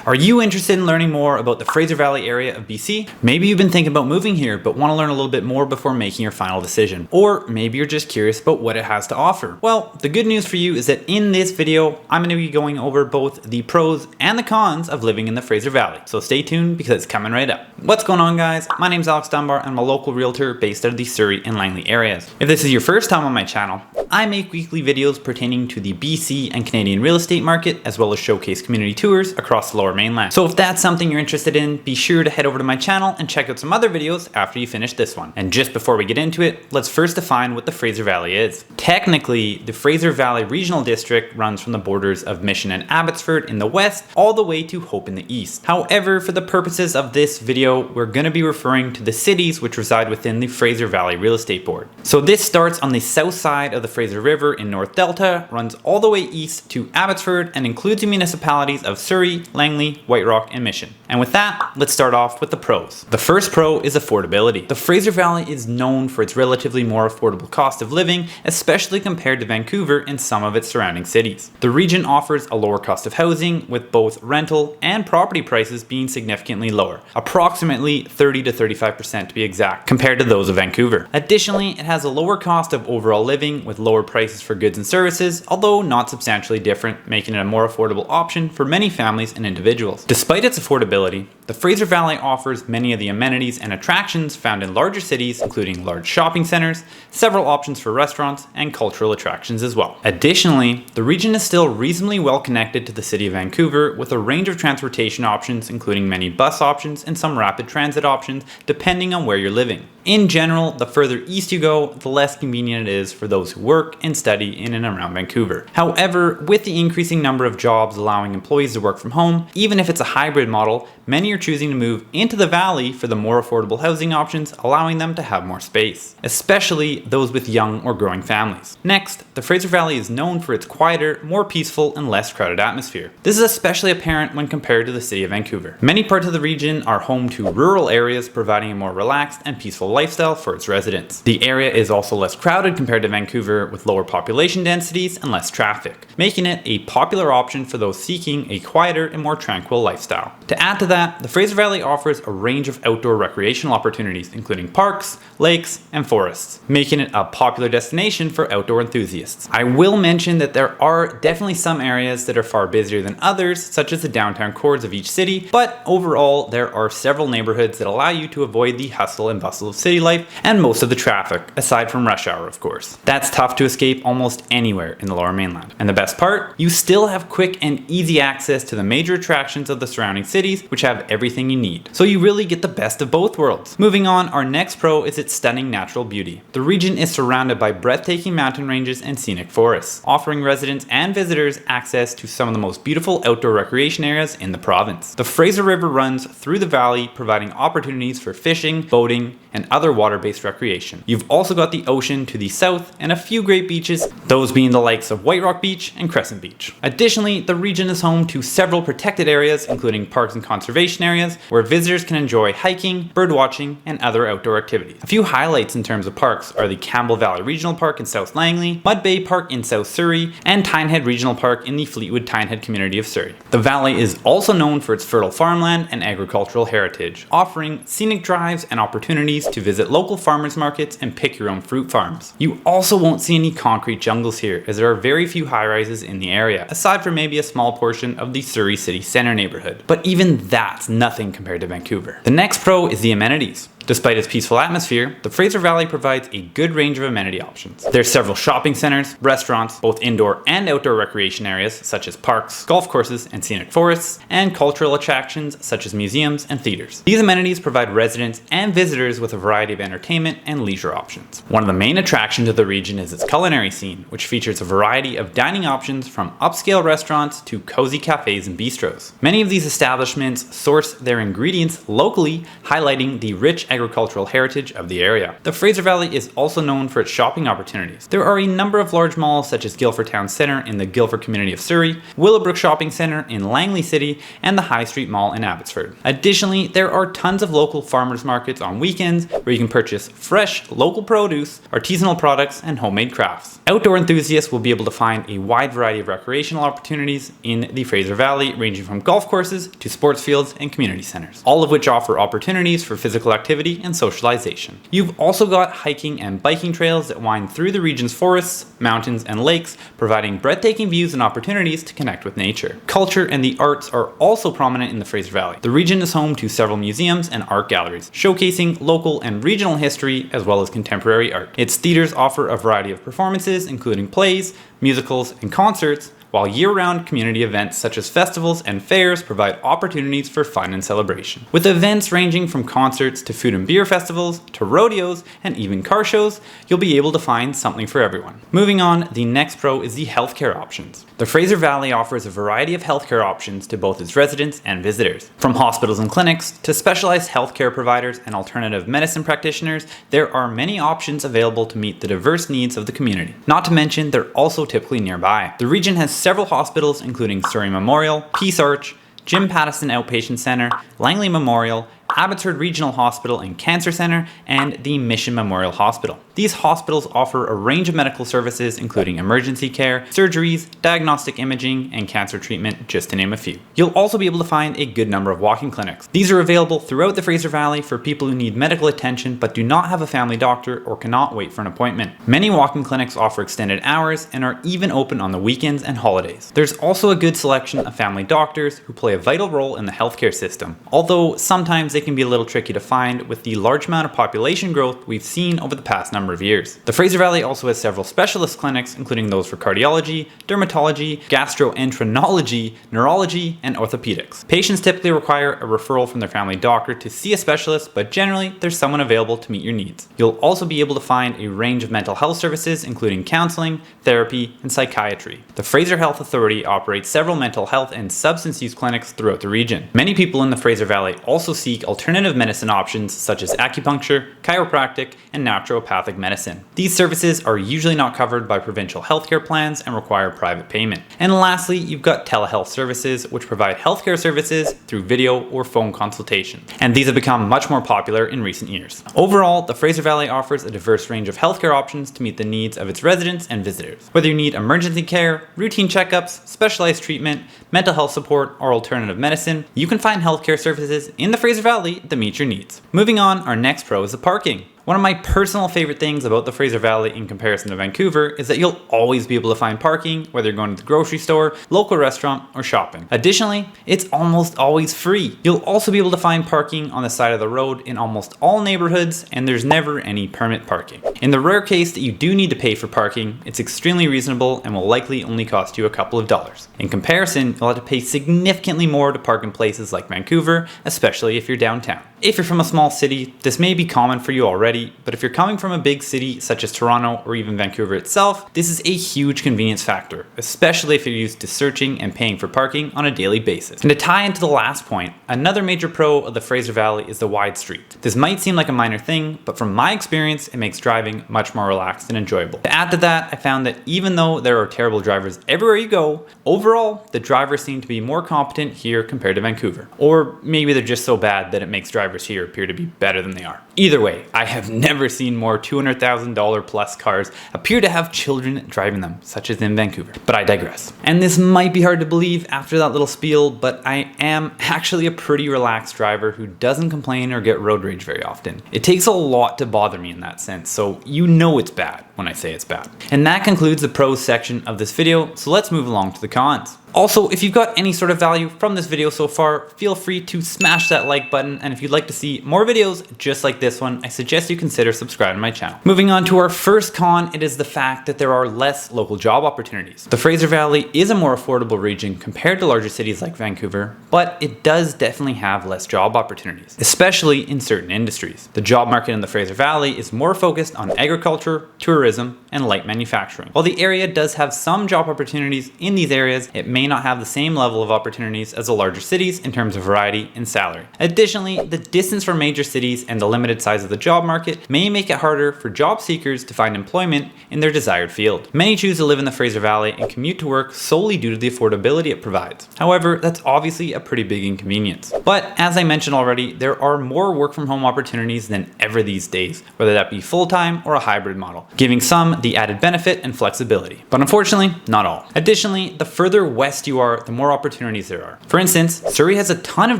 Are you interested in learning more about the Fraser Valley area of BC? Maybe you've been thinking about moving here but want to learn a little bit more before making your final decision. Or maybe you're just curious about what it has to offer. Well, the good news for you is that in this video, I'm going to be going over both the pros and the cons of living in the Fraser Valley. So stay tuned because it's coming right up. What's going on, guys? My name's Alex Dunbar and I'm a local realtor based out of the Surrey and Langley areas. If this is your first time on my channel, I make weekly videos pertaining to the BC and Canadian real estate market, as well as showcase community tours across the Lower Mainland. So if that's something you're interested in, be sure to head over to my channel and check out some other videos after you finish this one. And just before we get into it, let's first define what the Fraser Valley is. Technically, the Fraser Valley Regional District runs from the borders of Mission and Abbotsford in the west all the way to Hope in the east. However, for the purposes of this video, we're going to be referring to the cities which reside within the Fraser Valley Real Estate Board. So this starts on the south side of the Fraser River in North Delta, runs all the way east to Abbotsford, and includes the municipalities of Surrey, Langley, White Rock, and Mission. And with that, let's start off with the pros. The first pro is affordability. The Fraser Valley is known for its relatively more affordable cost of living, especially compared to Vancouver and some of its surrounding cities. The region offers a lower cost of housing, with both rental and property prices being significantly lower, approximately 30 to 35% to be exact, compared to those of Vancouver. Additionally, it has a lower cost of overall living, with lower prices for goods and services, although not substantially different, making it a more affordable option for many families and individuals. Despite its affordability, the Fraser Valley offers many of the amenities and attractions found in larger cities, including large shopping centers, several options for restaurants, and cultural attractions as well. Additionally, the region is still reasonably well connected to the city of Vancouver, with a range of transportation options, including many bus options and some rapid transit options, depending on where you're living. In general, the further east you go, the less convenient it is for those who work and study in and around Vancouver. However, with the increasing number of jobs allowing employees to work from home, even if it's a hybrid model, many are choosing to move into the valley for the more affordable housing options, allowing them to have more space, especially those with young or growing families. Next, the Fraser Valley is known for its quieter, more peaceful, and less crowded atmosphere. This is especially apparent when compared to the city of Vancouver. Many parts of the region are home to rural areas, providing a more relaxed and peaceful lifestyle for its residents. The area is also less crowded compared to Vancouver, with lower population densities and less traffic, making it a popular option for those seeking a quieter and more tranquil lifestyle. To add to that, the Fraser Valley offers a range of outdoor recreational opportunities, including parks, lakes, and forests, making it a popular destination for outdoor enthusiasts. I will mention that there are definitely some areas that are far busier than others, such as the downtown cores of each city, but overall there are several neighborhoods that allow you to avoid the hustle and bustle of city life and most of the traffic, aside from rush hour, of course. That's tough to escape almost anywhere in the Lower Mainland. And the best part, you still have quick and easy access to the major attractions of the surrounding cities, which have everything you need. So you really get the best of both worlds. Moving on, our next pro is its stunning natural beauty. The region is surrounded by breathtaking mountain ranges and scenic forests, offering residents and visitors access to some of the most beautiful outdoor recreation areas in the province. The Fraser River runs through the valley, providing opportunities for fishing, boating, and other water-based recreation. You've also got the ocean to the south and a few great beaches, those being the likes of White Rock Beach and Crescent Beach. Additionally, the region is home to several protected areas, including parks and conservation areas, where visitors can enjoy hiking, bird watching, and other outdoor activities. A few highlights in terms of parks are the Campbell Valley Regional Park in South Langley, Mud Bay Park in South Surrey, and Tynehead Regional Park in the Fleetwood Tynehead community of Surrey. The valley is also known for its fertile farmland and agricultural heritage, offering scenic drives and opportunities to visit local farmers markets and pick your own fruit farms. You also won't see any concrete jungles here, as there are very few high-rises in the area, aside from maybe a small portion of the Surrey city centre neighbourhood. But even that's nothing compared to Vancouver. The next pro is the amenities. Despite its peaceful atmosphere, the Fraser Valley provides a good range of amenity options. There are several shopping centers, restaurants, both indoor and outdoor recreation areas such as parks, golf courses, and scenic forests, and cultural attractions such as museums and theaters. These amenities provide residents and visitors with a variety of entertainment and leisure options. One of the main attractions of the region is its culinary scene, which features a variety of dining options from upscale restaurants to cozy cafes and bistros. Many of these establishments source their ingredients locally, highlighting the rich agricultural heritage of the area. The Fraser Valley is also known for its shopping opportunities. There are a number of large malls such as Guildford Town Centre in the Guildford community of Surrey, Willowbrook Shopping Centre in Langley City, and the High Street Mall in Abbotsford. Additionally, there are tons of local farmers markets on weekends where you can purchase fresh, local produce, artisanal products, and homemade crafts. Outdoor enthusiasts will be able to find a wide variety of recreational opportunities in the Fraser Valley, ranging from golf courses to sports fields and community centers, all of which offer opportunities for physical activity and socialization. You've also got hiking and biking trails that wind through the region's forests, mountains, and lakes, providing breathtaking views and opportunities to connect with nature. Culture and the arts are also prominent in the Fraser Valley. The region is home to several museums and art galleries, showcasing local and regional history as well as contemporary art. Its theaters offer a variety of performances, including plays, musicals, and concerts, while year-round community events such as festivals and fairs provide opportunities for fun and celebration. With events ranging from concerts to food and beer festivals to rodeos and even car shows, you'll be able to find something for everyone. Moving on, the next pro is the healthcare options. The Fraser Valley offers a variety of healthcare options to both its residents and visitors. From hospitals and clinics to specialized healthcare providers and alternative medicine practitioners, there are many options available to meet the diverse needs of the community. Not to mention, they're also typically nearby. The region has several hospitals including Surrey Memorial, Peace Arch, Jim Pattison Outpatient Centre, Langley Memorial, Abbotsford Regional Hospital and Cancer Centre, and the Mission Memorial Hospital. These hospitals offer a range of medical services including emergency care, surgeries, diagnostic imaging, and cancer treatment, just to name a few. You'll also be able to find a good number of walk-in clinics. These are available throughout the Fraser Valley for people who need medical attention but do not have a family doctor or cannot wait for an appointment. Many walk-in clinics offer extended hours and are even open on the weekends and holidays. There's also a good selection of family doctors who play a vital role in the healthcare system, although sometimes they can be a little tricky to find with the large amount of population growth we've seen over the past number of years. The Fraser Valley also has several specialist clinics, including those for cardiology, dermatology, gastroenterology, neurology, and orthopedics. Patients typically require a referral from their family doctor to see a specialist, but generally there's someone available to meet your needs. You'll also be able to find a range of mental health services, including counseling, therapy, and psychiatry. The Fraser Health Authority operates several mental health and substance use clinics throughout the region. Many people in the Fraser Valley also seek alternative medicine options such as acupuncture, chiropractic, and naturopathic medicine. These services are usually not covered by provincial healthcare plans and require private payment. And lastly, you've got telehealth services, which provide healthcare services through video or phone consultations. And these have become much more popular in recent years. Overall, the Fraser Valley offers a diverse range of healthcare options to meet the needs of its residents and visitors. Whether you need emergency care, routine checkups, specialized treatment, mental health support, or alternative medicine, you can find healthcare services in the Fraser Valley that meet your needs. Moving on, our next pro is the parking. One of my personal favorite things about the Fraser Valley in comparison to Vancouver is that you'll always be able to find parking, whether you're going to the grocery store, local restaurant, or shopping. Additionally, it's almost always free. You'll also be able to find parking on the side of the road in almost all neighborhoods, and there's never any permit parking. In the rare case that you do need to pay for parking, it's extremely reasonable and will likely only cost you a couple of dollars. In comparison, you'll have to pay significantly more to park in places like Vancouver, especially if you're downtown. If you're from a small city, this may be common for you already, but if you're coming from a big city such as Toronto or even Vancouver itself, this is a huge convenience factor, especially if you're used to searching and paying for parking on a daily basis. And to tie into the last point, another major pro of the Fraser Valley is the wide street. This might seem like a minor thing, but from my experience, it makes driving much more relaxed and enjoyable. To add to that, I found that even though there are terrible drivers everywhere you go, overall, the drivers seem to be more competent here compared to Vancouver. Or maybe they're just so bad that it makes drivers here appear to be better than they are. Either way, I have never seen more $200,000 plus cars appear to have children driving them, such as in Vancouver. But I digress. And this might be hard to believe after that little spiel, but I am actually a pretty relaxed driver who doesn't complain or get road rage very often. It takes a lot to bother me in that sense, so you know it's bad when I say it's bad. And that concludes the pros section of this video, so let's move along to the cons. Also, if you've got any sort of value from this video so far, feel free to smash that like button, and if you'd like to see more videos just like this one, I suggest you consider subscribing to my channel. Moving on to our first con, it is the fact that there are less local job opportunities. The Fraser Valley is a more affordable region compared to larger cities like Vancouver, but it does definitely have less job opportunities, especially in certain industries. The job market in the Fraser Valley is more focused on agriculture, tourism, and light manufacturing. While the area does have some job opportunities in these areas, it may not have the same level of opportunities as the larger cities in terms of variety and salary. Additionally, the distance from major cities and the limited size of the job market may make it harder for job seekers to find employment in their desired field. Many choose to live in the Fraser Valley and commute to work solely due to the affordability it provides. However, that's obviously a pretty big inconvenience. But as I mentioned already, there are more work from home opportunities than ever these days, whether that be full-time or a hybrid model, giving some the added benefit and flexibility. But unfortunately, not all. Additionally, the further west you are, the more opportunities there are. For instance, Surrey has a ton of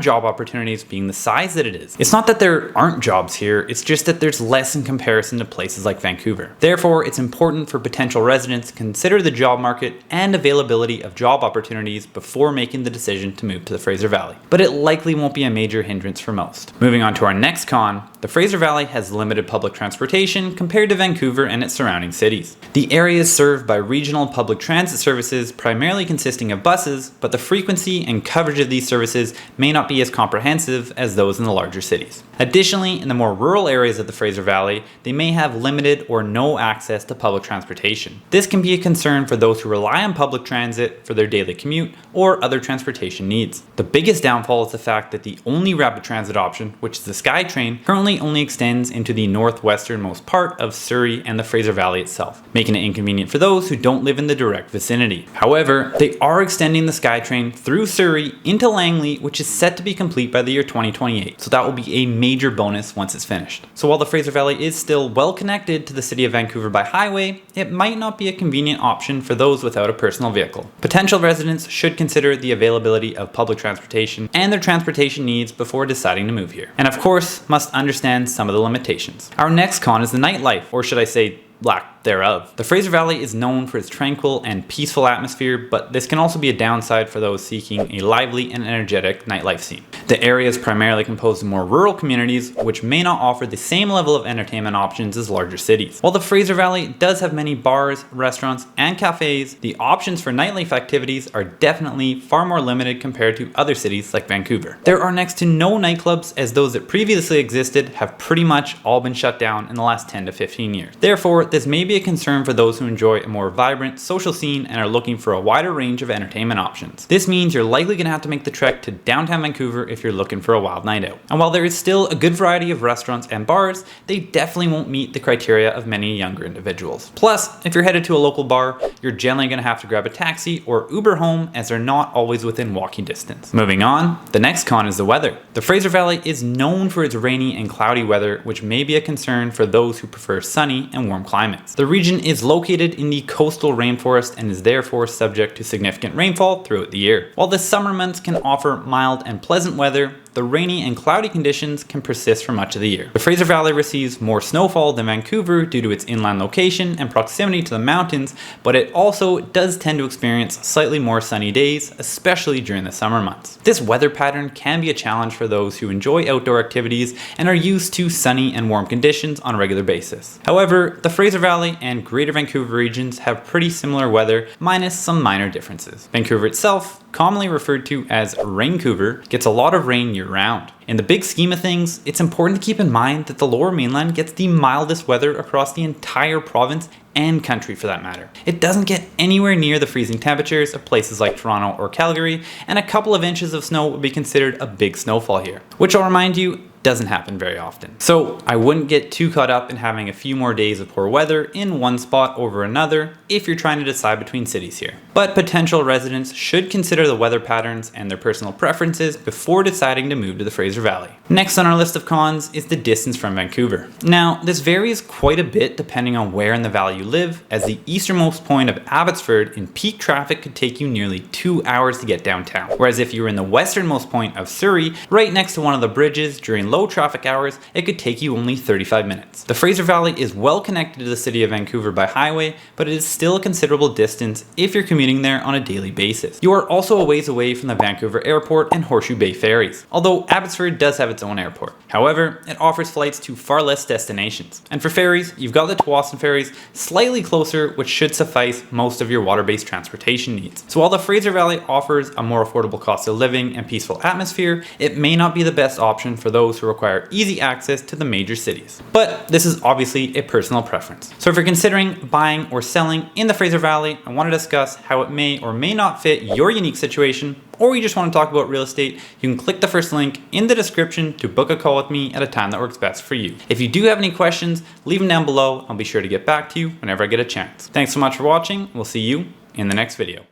job opportunities being the size that it is. It's not that there aren't jobs here, it's just that there's less in comparison to places like Vancouver. Therefore, it's important for potential residents to consider the job market and availability of job opportunities before making the decision to move to the Fraser Valley. But it likely won't be a major hindrance for most. Moving on to our next con, the Fraser Valley has limited public transportation compared to Vancouver and its surrounding cities. The area is served by regional public transit services primarily consisting of buses, but the frequency and coverage of these services may not be as comprehensive as those in the larger cities. Additionally, in the more rural areas of the Fraser Valley, they may have limited or no access to public transportation. This can be a concern for those who rely on public transit for their daily commute or other transportation needs. The biggest downfall is the fact that the only rapid transit option, which is the SkyTrain, currently only extends into the northwesternmost part of Surrey and the Fraser Valley itself, making it inconvenient for those who don't live in the direct vicinity. However, they are extending the SkyTrain through Surrey into Langley, which is set to be complete by the year 2028, so that will be a major bonus once it's finished. So while the Fraser Valley is still well connected to the city of Vancouver by highway, it might not be a convenient option for those without a personal vehicle. Potential residents should consider the availability of public transportation and their transportation needs before deciding to move here. And of course, must understand some of the limitations. Our next con is the nightlife, or should I say lack thereof. The Fraser Valley is known for its tranquil and peaceful atmosphere, but this can also be a downside for those seeking a lively and energetic nightlife scene. The area is primarily composed of more rural communities, which may not offer the same level of entertainment options as larger cities. While the Fraser Valley does have many bars, restaurants, and cafes, the options for nightlife activities are definitely far more limited compared to other cities like Vancouver. There are next to no nightclubs, as those that previously existed have pretty much all been shut down in the last 10 to 15 years. Therefore, this may be a concern for those who enjoy a more vibrant social scene and are looking for a wider range of entertainment options. This means you're likely going to have to make the trek to downtown Vancouver if you're looking for a wild night out. And while there is still a good variety of restaurants and bars, they definitely won't meet the criteria of many younger individuals. Plus, if you're headed to a local bar, you're generally going to have to grab a taxi or Uber home, as they're not always within walking distance. Moving on, the next con is the weather. The Fraser Valley is known for its rainy and cloudy weather, which may be a concern for those who prefer sunny and warm climates. The region is located in the coastal rainforest and is therefore subject to significant rainfall throughout the year. While the summer months can offer mild and pleasant weather, the rainy and cloudy conditions can persist for much of the year. The Fraser Valley receives more snowfall than Vancouver due to its inland location and proximity to the mountains, but it also does tend to experience slightly more sunny days, especially during the summer months. This weather pattern can be a challenge for those who enjoy outdoor activities and are used to sunny and warm conditions on a regular basis. However, the Fraser Valley and Greater Vancouver regions have pretty similar weather, minus some minor differences. Vancouver itself, commonly referred to as Raincouver, gets a lot of rain year-round. In the big scheme of things, it's important to keep in mind that the Lower Mainland gets the mildest weather across the entire province and country for that matter. It doesn't get anywhere near the freezing temperatures of places like Toronto or Calgary, and a couple of inches of snow would be considered a big snowfall here, which I'll remind you, doesn't happen very often. So I wouldn't get too caught up in having a few more days of poor weather in one spot over another if you're trying to decide between cities here. But potential residents should consider the weather patterns and their personal preferences before deciding to move to the Fraser Valley. Next on our list of cons is the distance from Vancouver. Now, this varies quite a bit depending on where in the valley you live, as the easternmost point of Abbotsford in peak traffic could take you nearly 2 hours to get downtown. Whereas if you were in the westernmost point of Surrey, right next to one of the bridges during low traffic hours, it could take you only 35 minutes. The Fraser Valley is well connected to the city of Vancouver by highway, but it is still a considerable distance if you're commuting there on a daily basis. You are also a ways away from the Vancouver Airport and Horseshoe Bay ferries, although Abbotsford does have its own airport. However, it offers flights to far less destinations. And for ferries, you've got the Tsawwassen ferries slightly closer, which should suffice most of your water-based transportation needs. So while the Fraser Valley offers a more affordable cost of living and peaceful atmosphere, it may not be the best option for those also require easy access to the major cities. But this is obviously a personal preference. So if you're considering buying or selling in the Fraser Valley and want to discuss how it may or may not fit your unique situation, or you just want to talk about real estate, you can click the first link in the description to book a call with me at a time that works best for you. If you do have any questions, leave them down below. I'll be sure to get back to you whenever I get a chance. Thanks so much for watching. We'll see you in the next video.